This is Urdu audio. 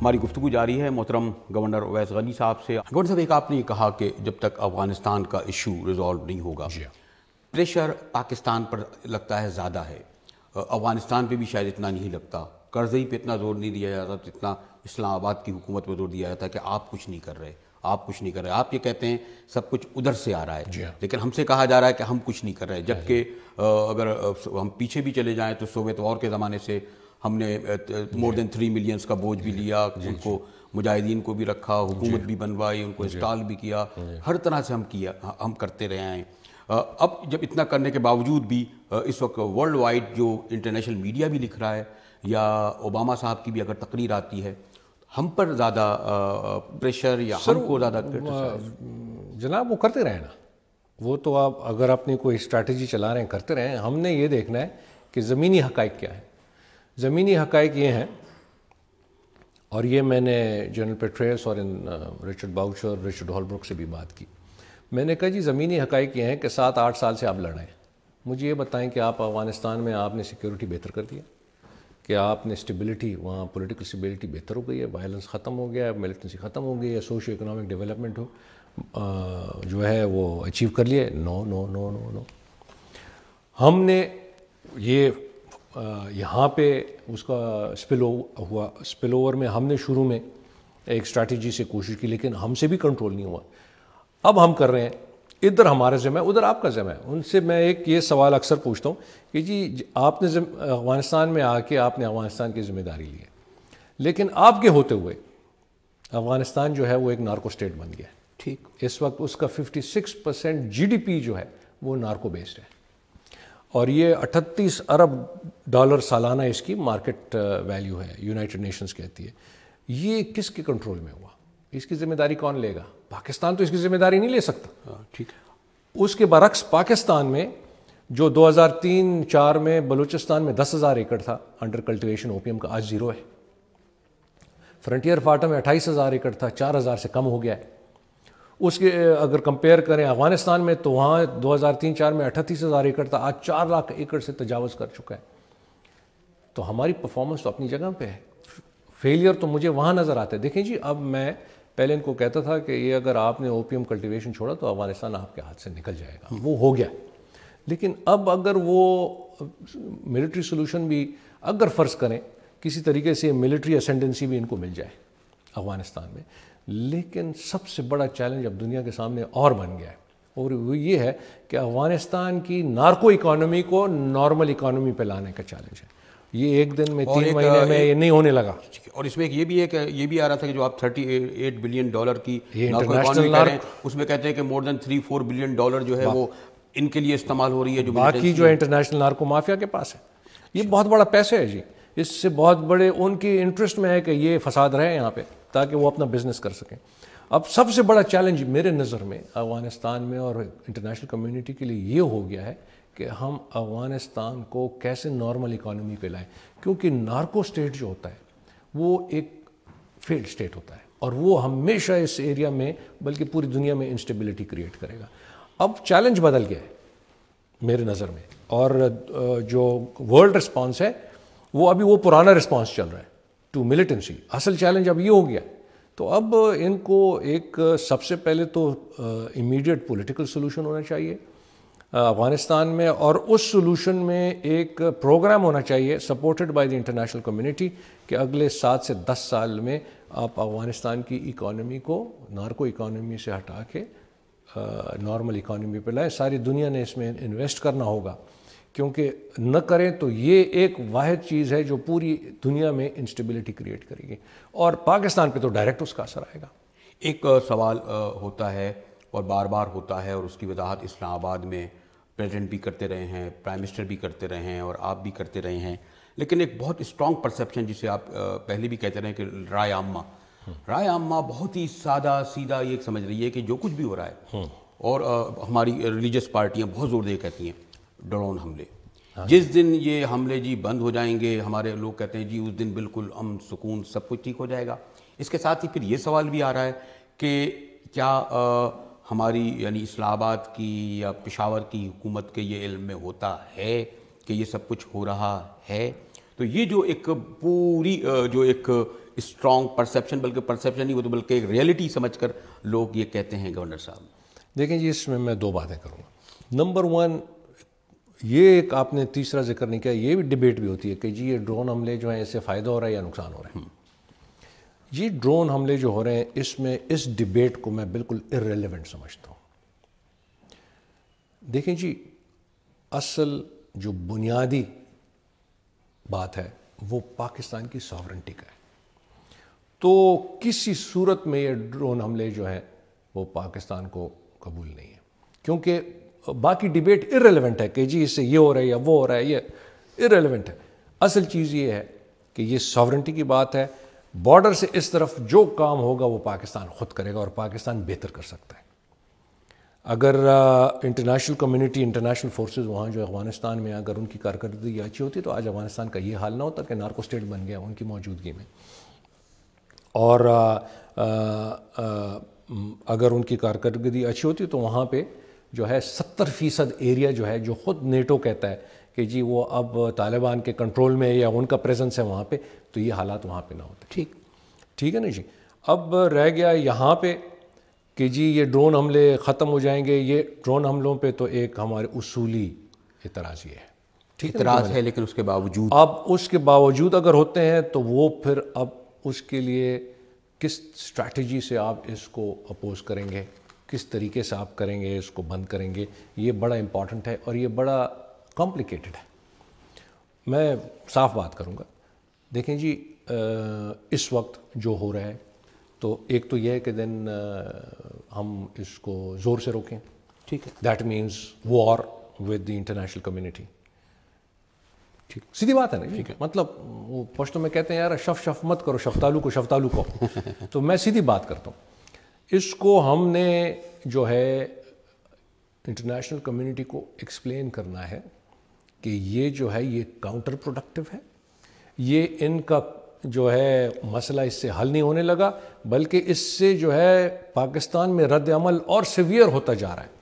ہماری گفتگو جاری ہے محترم گورنر اویس غنی صاحب سے۔ گورنر صاحب، ایک آپ نے یہ کہا کہ جب تک افغانستان کا ایشو ریزالو نہیں ہوگا پریشر پاکستان پر لگتا ہے زیادہ ہے، افغانستان پہ بھی شاید اتنا نہیں لگتا، کرزئی پہ اتنا زور نہیں دیا جاتا جتنا اسلام آباد کی حکومت پہ زور دیا جاتا ہے کہ آپ کچھ نہیں کر رہے، آپ کچھ نہیں کر رہے۔ آپ یہ کہتے ہیں سب کچھ ادھر سے آ رہا ہے، لیکن ہم سے کہا جا رہا ہے کہ ہم کچھ نہیں کر رہے، جبکہ اگر ہم پیچھے بھی چلے جائیں تو سوویت وار کے زمانے سے ہم نے مور دین 3 ملینز کا بوجھ بھی لیا، ان کو مجاہدین کو بھی رکھا، حکومت بھی بنوائی، ان کو انسٹال بھی کیا، ہر طرح سے ہم کرتے رہے ہیں۔ اب جب اتنا کرنے کے باوجود بھی اس وقت ورلڈ وائڈ جو انٹرنیشنل میڈیا بھی لکھ رہا ہے یا اوباما صاحب کی بھی اگر تقریر آتی ہے، ہم پر زیادہ پریشر یا ہم کو زیادہ جناب وہ کرتے رہے نا، وہ تو آپ اگر اپنی کوئی اسٹریٹجی چلا رہے ہیں کرتے رہے ہیں۔ ہم نے یہ دیکھنا ہے کہ زمینی حقائق کیا ہیں۔ زمینی حقائق یہ ہیں، اور یہ میں نے جنرل پیٹریس اور رچرڈ باؤچر اور رچرڈ ہولبروک سے بھی بات کی۔ میں نے کہا جی زمینی حقائق یہ ہیں کہ 7-8 سال سے آپ لڑ رہے ہیں، مجھے یہ بتائیں کہ آپ افغانستان میں آپ نے سیکیورٹی بہتر کر دیا، کہ آپ نے اسٹیبلٹی وہاں پولیٹیکل اسٹیبلٹی بہتر ہو گئی ہے، وائلنس ختم ہو گیا ہے، ملیٹنسی ختم ہو گئی ہے، سوشو اکنامک ڈیولپمنٹ جو ہے وہ اچیو کر لیا ہے؟ نو نو نو نو نو۔ ہم نے یہ یہاں پہ اس کا اسپل اوور میں ہم نے شروع میں ایک اسٹریٹجی سے کوشش کی، لیکن ہم سے بھی کنٹرول نہیں ہوا۔ اب ہم کر رہے ہیں، ادھر ہمارا ذمہ ہے، ادھر آپ کا ذمہ ہے۔ ان سے میں ایک یہ سوال اکثر پوچھتا ہوں کہ جی آپ نے افغانستان میں آ کے آپ نے افغانستان کی ذمہ داری لی ہے، لیکن آپ کے ہوتے ہوئے افغانستان جو ہے وہ ایک نارکو اسٹیٹ بن گیا ہے۔ ٹھیک، اس وقت اس کا 56% GDP جو ہے وہ نارکو بیسڈ ہے، اور یہ $38 ارب سالانہ اس کی مارکیٹ ویلیو ہے، یونائٹڈ نیشنز کہتی ہے۔ یہ کس کے کنٹرول میں ہوا؟ اس کی ذمہ داری کون لے گا؟ پاکستان تو اس کی ذمہ داری نہیں لے سکتا۔ ٹھیک۔ اس کے برعکس پاکستان میں جو 2003-04 میں بلوچستان میں 10,000 ایکڑ تھا انڈر کلٹیویشن اوپیم کا، آج 0 ہے۔ فرنٹیئر فاٹا میں 28,000 ایکڑ تھا، 4,000 سے کم ہو گیا ہے۔ اس کے اگر کمپیئر کریں افغانستان میں تو وہاں 2003-04 میں 38,000 ایکڑ تھا، آج 4 لاکھ ایکڑ سے تجاوز کر چکا ہے۔ تو ہماری پرفارمنس تو اپنی جگہ پہ ہے، فیلئر تو مجھے وہاں نظر آتا ہے۔ دیکھیں جی، اب میں پہلے ان کو کہتا تھا کہ یہ اگر آپ نے اوپیم کلٹیویشن چھوڑا تو افغانستان آپ کے ہاتھ سے نکل جائے گا، وہ ہو گیا۔ لیکن اب اگر وہ ملٹری سولوشن بھی اگر فرض کریں کسی طریقے سے ملٹری اسینڈنسی بھی ان کو مل جائے افغانستان میں، لیکن سب سے بڑا چیلنج اب دنیا کے سامنے اور بن گیا ہے، اور وہ یہ ہے کہ افغانستان کی نارکو اکانومی کو نارمل اکانومی پہ لانے کا چیلنج ہے۔ یہ ایک دن میں 3 مہینے میں یہ نہیں ہونے لگا۔ اور اس میں ایک یہ بھی ہے کہ یہ بھی آ رہا تھا کہ جو آپ $38 بلین کی نارکو اکانومی کہہ رہے ہیں، اس میں کہتے ہیں کہ مور دین $3-4 بلین جو ہے وہ ان کے لیے استعمال ہو رہی ہے، جو باقی جو انٹرنیشنل نارکو مافیا کے پاس ہے۔ یہ بہت بڑا پیسہ ہے جی، اس سے بہت بڑے ان کی انٹرسٹ میں ہے کہ یہ فساد رہے یہاں پہ تاکہ وہ اپنا بزنس کر سکیں۔ اب سب سے بڑا چیلنج میرے نظر میں افغانستان میں اور انٹرنیشنل کمیونٹی کے لیے یہ ہو گیا ہے کہ ہم افغانستان کو کیسے نارمل اکانومی پہ لائیں، کیونکہ نارکو اسٹیٹ جو ہوتا ہے وہ ایک فیلڈ اسٹیٹ ہوتا ہے، اور وہ ہمیشہ اس ایریا میں بلکہ پوری دنیا میں انسٹیبلٹی کریٹ کرے گا۔ اب چیلنج بدل گیا ہے میرے نظر میں، اور جو ورلڈ رسپانس ہے وہ ابھی وہ پرانا رسپانس چل رہا ہے ٹو ملیٹنسی۔ اصل چیلنج اب یہ ہو گیا، تو اب ان کو ایک سب سے پہلے تو امیڈیٹ پولیٹیکل سولوشن ہونا چاہیے افغانستان میں، اور اس سولوشن میں ایک پروگرام ہونا چاہیے supported by the international community کہ اگلے 7 سے 10 سال میں آپ افغانستان کی اکانومی کو نارکو اکانومی سے ہٹا کے نارمل اکانومی پہ لائیں۔ ساری دنیا نے اس میں انویسٹ کرنا ہوگا، کیونکہ نہ کریں تو یہ ایک واحد چیز ہے جو پوری دنیا میں انسٹیبلٹی کریٹ کرے گی، اور پاکستان پہ تو ڈائریکٹ اس کا اثر آئے گا۔ ایک سوال ہوتا ہے اور بار بار ہوتا ہے، اور اس کی وضاحت اسلام آباد میں پریزیڈنٹ بھی کرتے رہے ہیں، پرائم منسٹر بھی کرتے رہے ہیں، اور آپ بھی کرتے رہے ہیں، لیکن ایک بہت اسٹرانگ پرسیپشن جسے آپ پہلے بھی کہتے رہے ہیں کہ رائے عامہ بہت ہی سادہ سیدھا یہ سمجھ رہی ہے کہ جو کچھ بھی ہو رہا ہے، اور ہماری ریلیجس پارٹیاں بہت زور دے کہتی ہیں ڈرون حملے، جس دن یہ حملے جی بند ہو جائیں گے، ہمارے لوگ کہتے ہیں جی اس دن بالکل امن سکون سب کچھ ٹھیک ہو جائے گا۔ اس کے ساتھ ہی پھر یہ سوال بھی آ رہا ہے کہ کیا ہماری یعنی اسلام آباد کی یا پشاور کی حکومت کے یہ علم میں ہوتا ہے کہ یہ سب کچھ ہو رہا ہے؟ تو یہ جو ایک پوری جو ایک اسٹرانگ پرسیپشن، بلکہ پرسیپشن نہیں وہ تو بلکہ ایک ریئلٹی سمجھ کر لوگ یہ کہتے ہیں گورنر صاحب؟ دیکھیں جی، اس میں 2 باتیں کروں گا۔ نمبر 1، یہ ایک آپ نے تیسرا ذکر نہیں کیا، یہ بھی ڈیبیٹ بھی ہوتی ہے کہ جی یہ ڈرون حملے جو ہیں اس سے فائدہ ہو رہا ہے یا نقصان ہو رہا ہے۔ یہ ڈرون حملے جو ہو رہے ہیں اس میں اس ڈیبیٹ کو میں بالکل ارریلیونٹ سمجھتا ہوں۔ دیکھیں جی، اصل جو بنیادی بات ہے وہ پاکستان کی ساورنٹی کا ہے، تو کسی صورت میں یہ ڈرون حملے جو ہیں وہ پاکستان کو قبول نہیں ہے، کیونکہ باقی ڈیبیٹ ارریلیونٹ ہے کہ جی اس سے یہ ہو رہا ہے یا وہ ہو رہا ہے، یہ ارریلیونٹ ہے۔ اصل چیز یہ ہے کہ یہ ساورنٹی کی بات ہے۔ بارڈر سے اس طرف جو کام ہوگا وہ پاکستان خود کرے گا، اور پاکستان بہتر کر سکتا ہے۔ اگر انٹرنیشنل کمیونٹی، انٹرنیشنل فورسز وہاں جو افغانستان میں اگر ان کی کارکردگی اچھی ہوتی تو آج افغانستان کا یہ حال نہ ہوتا کہ نارکو اسٹیٹ بن گیا ان کی موجودگی میں۔ اور اگر ان کی کارکردگی اچھی ہوتی تو وہاں پہ جو ہے 70% ایریا جو ہے، جو خود نیٹو کہتا ہے کہ جی وہ اب طالبان کے کنٹرول میں یا ان کا پریزنس ہے وہاں پہ، تو یہ حالات وہاں پہ نہ ہوتے۔ ٹھیک ہے نا جی۔ اب رہ گیا یہاں پہ کہ جی یہ ڈرون حملے ختم ہو جائیں گے۔ یہ ڈرون حملوں پہ تو ایک ہمارے اصولی اعتراض یہ ہے، اعتراض ہے، لیکن اس کے باوجود اب اس کے باوجود اگر ہوتے ہیں تو وہ پھر اب اس کے لیے کس اسٹریٹجی سے آپ اس کو اپوز کریں گے، کس طریقے سے آپ کریں گے، اس کو بند کریں گے، یہ بڑا امپورٹنٹ ہے اور یہ بڑا کمپلیکیٹڈ ہے۔ میں صاف بات کروں گا۔ دیکھیں جی، اس وقت جو ہو رہا ہے تو ایک تو یہ ہے کہ دین ہم اس کو زور سے روکیں۔ ٹھیک ہے، that means war with the international community. ٹھیک، سیدھی بات ہے نا جی۔ مطلب وہ پشتوں میں کہتے ہیں یار شف شف مت کرو، شفتالو کو شفتالو کو۔ تو میں سیدھی بات کرتا ہوں، اس کو ہم نے جو ہے انٹرنیشنل کمیونٹی کو ایکسپلین کرنا ہے کہ یہ جو ہے یہ کاؤنٹر پروڈکٹیو ہے، یہ ان کا جو ہے مسئلہ اس سے حل نہیں ہونے لگا، بلکہ اس سے جو ہے پاکستان میں رد عمل اور سیویئر ہوتا جا رہا ہے۔